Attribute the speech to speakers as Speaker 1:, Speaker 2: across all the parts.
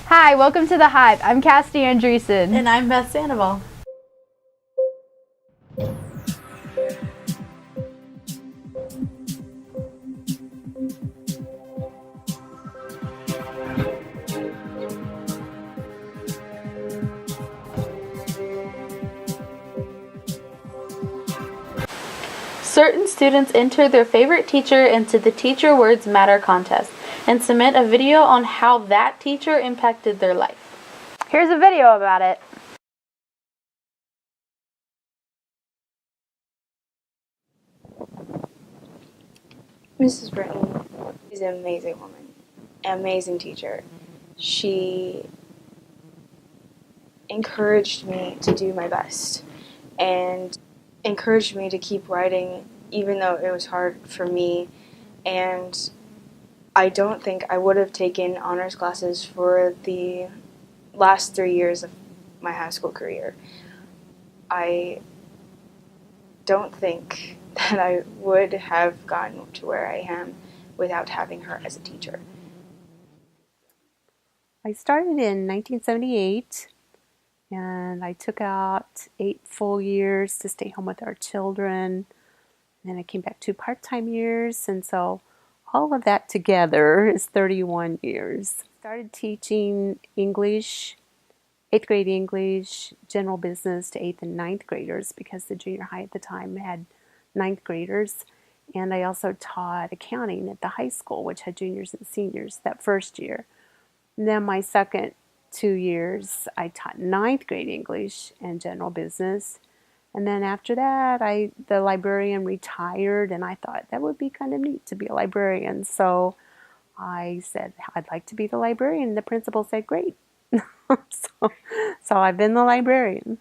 Speaker 1: Hi, welcome to the Hive. I'm Cassidy Andreessen.
Speaker 2: And I'm Beth Sandoval. Certain students enter their favorite teacher into the Teacher Words Matter contest and submit a video on how that teacher impacted their life.
Speaker 1: Here's a video about it.
Speaker 3: Mrs. Britton is an amazing woman, an amazing teacher. She encouraged me to do my best and encouraged me to keep writing even though it was hard for me. And I don't think I would have taken honors classes for the last 3 years of my high school career. I don't think that I would have gotten to where I am without having her as a teacher.
Speaker 4: I started in 1978, and I took out 8 full years to stay home with our children. And then I came back 2 part-time years, and so all of that together is 31 years. Started teaching English, 8th grade English, general business to 8th and 9th graders because the junior high at the time had 9th graders. And I also taught accounting at the high school, which had juniors and seniors that first year. And then my second 2 years, I taught 9th grade English and general business. And then after that, the librarian retired, and I thought that would be kind of neat to be a librarian. So I said, I'd like to be the librarian. The principal said, great. So I've been the librarian.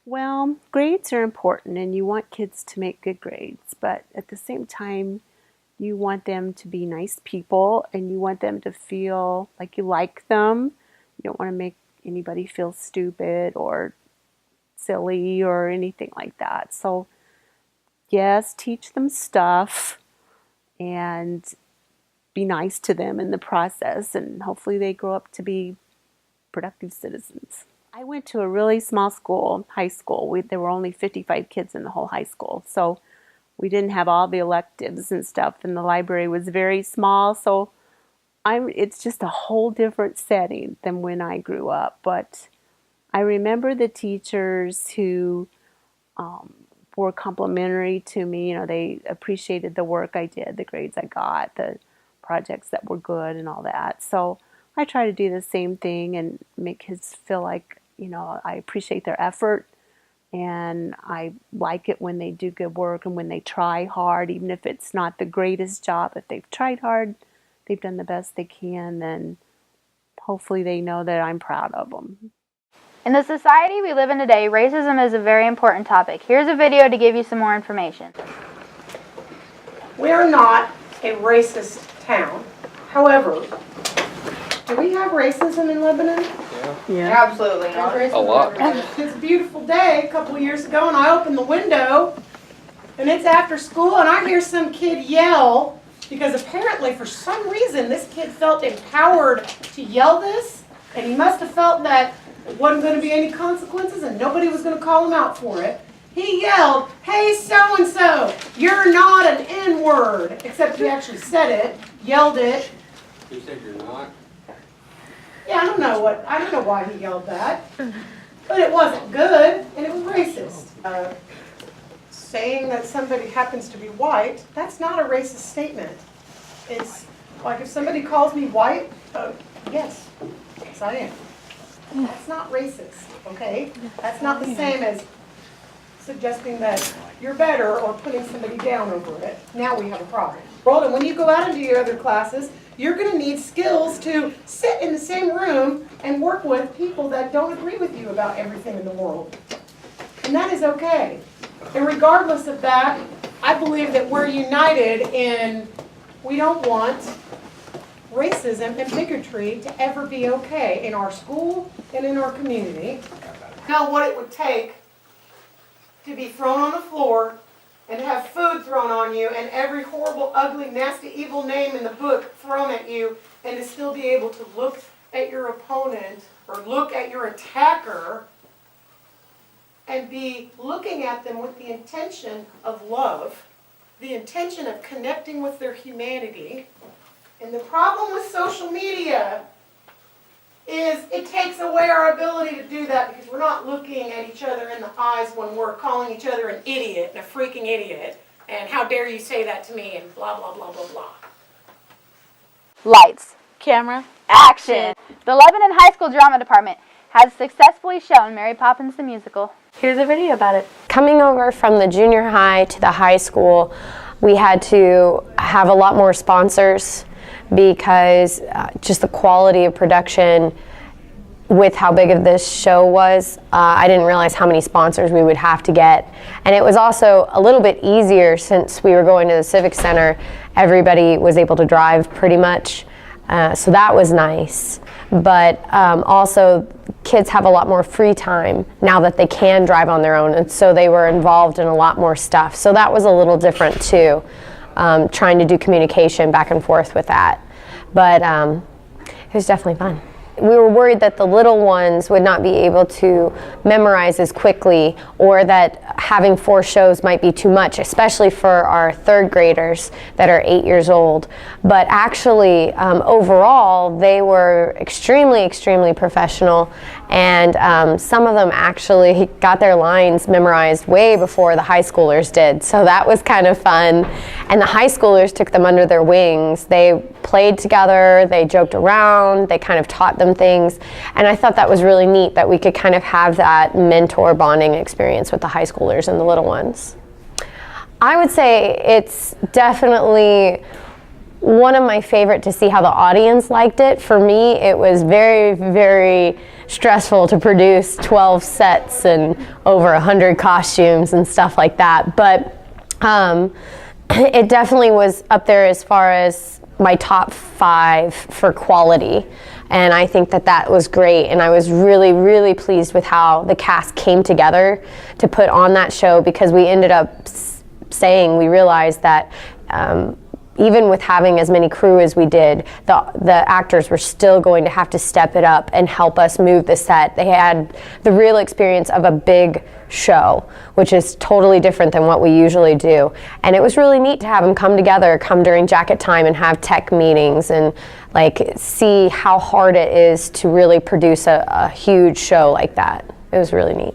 Speaker 4: Well, grades are important, and you want kids to make good grades, but at the same time, you want them to be nice people, and you want them to feel like you like them. You don't want to make anybody feel stupid or silly or anything like that. So, yes, teach them stuff and be nice to them in the process, and hopefully they grow up to be productive citizens. I went to a really small school, high school. There were only 55 kids in the whole high school, so we didn't have all the electives and stuff, and the library was very small, so it's just a whole different setting than when I grew up. But I remember the teachers who were complimentary to me. They appreciated the work I did, the grades I got, the projects that were good and all that. So I try to do the same thing and make kids feel like, I appreciate their effort, and I like it when they do good work and when they try hard, even if it's not the greatest job. If they've tried hard, they've done the best they can, then hopefully they know that I'm proud of them.
Speaker 1: In the society we live in today, racism is a very important topic. Here's a video to give you some more information.
Speaker 5: We are not a racist town. However, do we have racism in Lebanon?
Speaker 2: Yeah.
Speaker 6: Absolutely not.
Speaker 5: A
Speaker 6: lot.
Speaker 5: It's a beautiful day a couple of years ago, and I opened the window, and it's after school, and I hear some kid yell, because apparently for some reason this kid felt empowered to yell this, and he must have felt that there wasn't going to be any consequences and nobody was going to call him out for it. He yelled, "Hey, so-and-so, you're not an N-word," except he actually said it, yelled it.
Speaker 6: You said you're not?
Speaker 5: Yeah, I don't know why he yelled that, but it wasn't good, and it was racist. Saying that somebody happens to be white, that's not a racist statement. It's like if somebody calls me white, yes I am. That's not racist, okay? That's not the same as suggesting that you're better or putting somebody down over it. Now we have a problem. And when you go out into your other classes, you're going to need skills to sit in the same room and work with people that don't agree with you about everything in the world. And that is okay. And regardless of that, I believe that we're united in we don't want racism and bigotry to ever be okay in our school and in our community. Know what it would take to be thrown on the floor and have food thrown on you and every horrible, ugly, nasty, evil name in the book thrown at you, and to still be able to look at your opponent or look at your attacker and be looking at them with the intention of love, the intention of connecting with their humanity. And the problem with social media is it takes away our ability to do that because we're not looking at each other in the eyes when we're calling each other an idiot and a freaking idiot and how dare you say that to me and blah, blah, blah, blah, blah.
Speaker 1: Lights.
Speaker 2: Camera.
Speaker 1: Action. The Lebanon High School Drama Department has successfully shown Mary Poppins the musical.
Speaker 2: Here's a video about it.
Speaker 6: Coming over from the junior high to the high school, we had to have a lot more sponsors because just the quality of production with how big of this show was, I didn't realize how many sponsors we would have to get. And it was also a little bit easier since we were going to the Civic Center. Everybody was able to drive pretty much, so that was nice. But also, kids have a lot more free time now that they can drive on their own, and so they were involved in a lot more stuff. So that was a little different too, trying to do communication back and forth with that. But it was definitely fun. We were worried that the little ones would not be able to memorize as quickly, or that having 4 shows might be too much, especially for our 3rd graders that are 8 years old. But actually, overall, they were extremely, extremely professional, and some of them actually got their lines memorized way before the high schoolers did. So that was kind of fun. And the high schoolers took them under their wings. They played together, they joked around, they kind of taught them things, and I thought that was really neat that we could kind of have that mentor bonding experience with the high schoolers and the little ones. I would say it's definitely one of my favorite to see how the audience liked it. For me, it was very, very stressful to produce 12 sets and over 100 costumes and stuff like that, but it definitely was up there as far as my top 5 for quality. And I think that that was great, and I was really, really pleased with how the cast came together to put on that show, because we ended up saying, we realized that even with having as many crew as we did, the actors were still going to have to step it up and help us move the set. They had the real experience of a big show, which is totally different than what we usually do. And it was really neat to have them come together, come during jacket time and have tech meetings and like see how hard it is to really produce a huge show like that. It was really neat.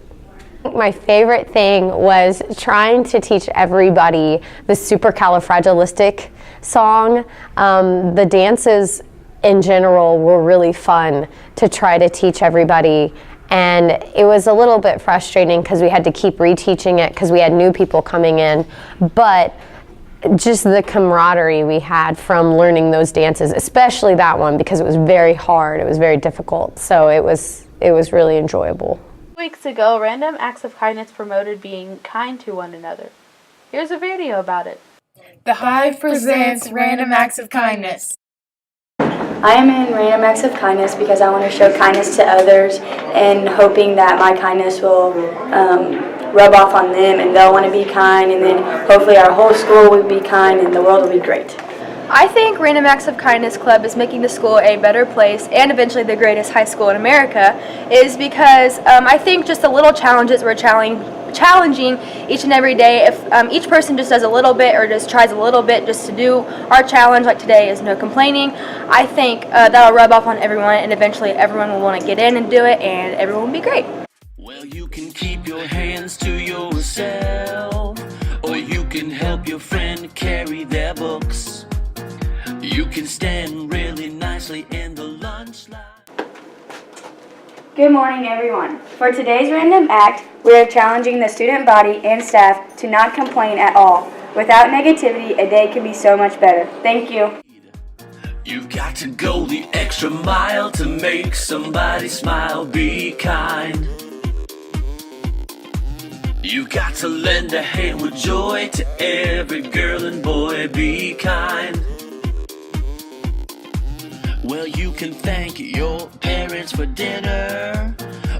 Speaker 6: My favorite thing was trying to teach everybody the supercalifragilistic song. The dances in general were really fun to try to teach everybody, and it was a little bit frustrating because we had to keep reteaching it because we had new people coming in, but just the camaraderie we had from learning those dances, especially that one, because it was very hard, it was very difficult, so it was really enjoyable.
Speaker 2: Weeks ago, Random Acts of Kindness promoted being kind to one another. Here's a video about it.
Speaker 7: The Hive presents Random Acts of Kindness.
Speaker 8: I am in Random Acts of Kindness because I want to show kindness to others and hoping that my kindness will rub off on them and they'll want to be kind, and then hopefully our whole school will be kind and the world will be great.
Speaker 9: I think Random Acts of Kindness Club is making the school a better place and eventually the greatest high school in America is because I think just the little challenges we're challenging each and every day. If each person just does a little bit or just tries a little bit just to do our challenge, like today is no complaining, I think that'll rub off on everyone and eventually everyone will want to get in and do it and everyone will be great.
Speaker 10: Well, you can keep your hands to yourself, or you can help your friend carry their books. You can stand really nicely in the lunch line.
Speaker 8: Good morning, everyone. For today's Random Act, we are challenging the student body and staff to not complain at all. Without negativity, a day can be so much better. Thank you.
Speaker 10: You've got to go the extra mile to make somebody smile. Be kind. You got to lend a hand with joy to every girl and boy. Be kind. Well, you can thank your parents for dinner,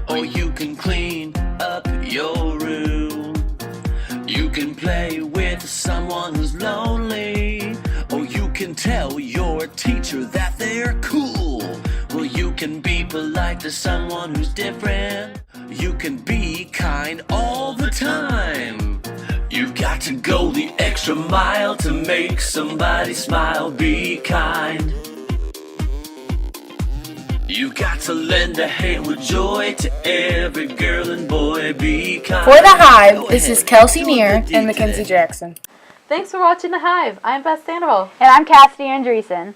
Speaker 10: or you can clean up your room. You can play with someone who's lonely, or you can tell your teacher that they're cool. Well, you can polite to someone who's different. You can be kind all the time. You've got to go the extra mile to make somebody smile. Be kind. You got to lend a hand with joy to every girl and boy. Be kind.
Speaker 7: For the Hive, this is Kelsey Neer and Mackenzie Jackson.
Speaker 2: Thanks for watching The Hive. I'm Beth Sandoval.
Speaker 1: And I'm Cassidy Andreessen.